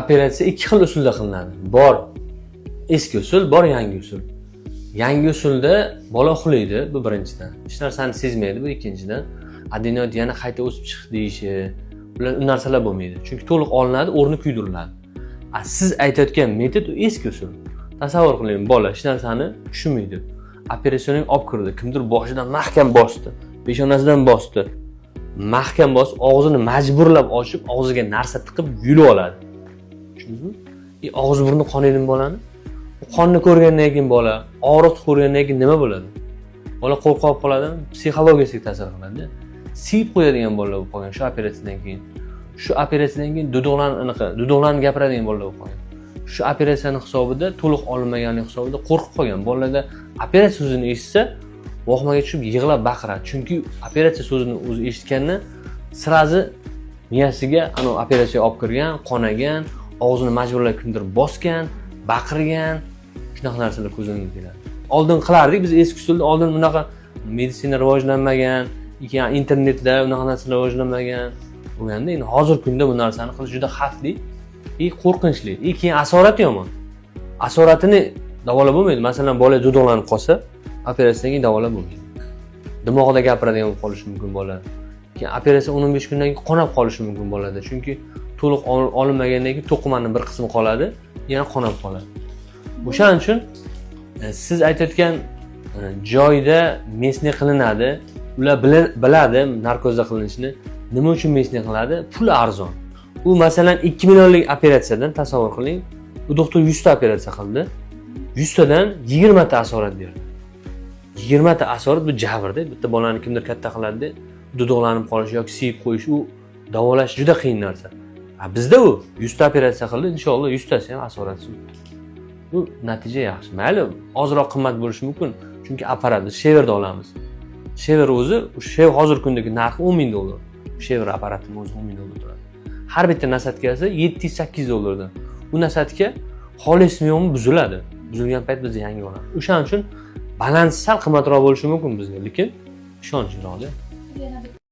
Operatsiya ikki xil usulda qilinadi. Bor eski usul, bor yangi usul. Yangi usulda bola uxlaydi, bu birinchidan. Hech narsani sezmaydi, bu ikkinchidan. Adenoid yana qayta o'sib chiqdi deyishi, ular u narsalar bo'lmaydi. Chunki to'liq olinadi, o'rni kuydiriladi. Siz aytayotgan metod u eski usul. Tasavvur qiling, bola hech narsani tushunmaydi. Operatsiyaga olib kirdi, kimdir boshidan mahkam bosdi, peshonasidan bosdi. Mahkam bosib, og'zini majburlab ochib, og'ziga narsa tiqib yulib oladi. Tushundingizmi? Og'iz burni qonaydi bolani. Qonni ko'rgandan keyin bola, og'riq ko'rgandan keyin nima bo'ladi? Bola qo'rqib qoladimi? Psixologiyasiga ta'sir qiladi. Siyib qo'yadigan bolalar bo'lib qolgan shu operatsiyadan keyin. Shu operatsiyadan keyin duduqlarni gapiradigan bolalar bo'lib qolgan. Shu operatsiyani hisobida, to'liq olinmaganlik hisobida qo'rqib qolgan. Bolalarda operatsiya so'zini eshitsa, vohmaga tushib yig'lab baqiradi. Chunki operatsiya so'zini o'zi eshitgandan sirazi miyasiga ana operatsiyaga olib kirgan, qonagan, og'zini majburlab kimdir bosgan, baqirgan, shunaqa narsalar ko'zimga keladi. Oldin qilardik, biz eski usulda oldin bunaqa meditsina rivojlanmagan, internetda unaqa narsalar rivojlanmagan bo'lganda, endi hozirgi kunda bu narsani qilish juda xavfli, qo'rqinchli. Keyin asorat yomon. Asoratini davolab bo'lmaydi. Masalan, bola duduqlanib qolsa, operatsiyadan keyin davolab bo'lmaydi. Dimog'ida gapiradigan bo'lib qolishi mumkin bola. Keyin operatsiya 10-15 kundan keyin qonab qolishi mumkin bolada. Chunki to'liq olinmagandan keyin to'qimaning bir qismi qoladi, yana qonab qoladi. O'shaning uchun siz aytayotgan joyda mesne qilinadi. Ular biladi narkozda qilinishini. Nima uchun mesne qiladi? Pul arzon. U masalan 2 millionlik operatsiyadan tasavvur qiling. Bu doktor 100 ta operatsiya qildi. 100 tadan 20 ta asorat berdi. 20 ta asorat bu javrda. Bitta bolani kimdir katta qiladi, duduqlanib qolish yoki siyib qo'yish, u davolash juda qiyin narsa. Bizda u 100 ta operatsiya qildi, inshaalloh 100 tasi ham asoratsiz o'tdi. Bu natija yaxshi. Mayli, ozroq qimmat bo'lishi mumkin, chunki apparat biz sheverda olamiz. Shever o'zi, shever hozirgi kundagi narxi 10 ming dollar. Shever apparatining o'zi 10 ming dollar turadi. Har bitta nasatkasi 700-800 dollardan. Bu nasatka xolismi yo'qmi buziladi. Buzilgan payt biz yangi olamiz. O'shaning uchun balansi sal qimmatroq bo'lishi mumkin bizga, lekin ishonchliroq.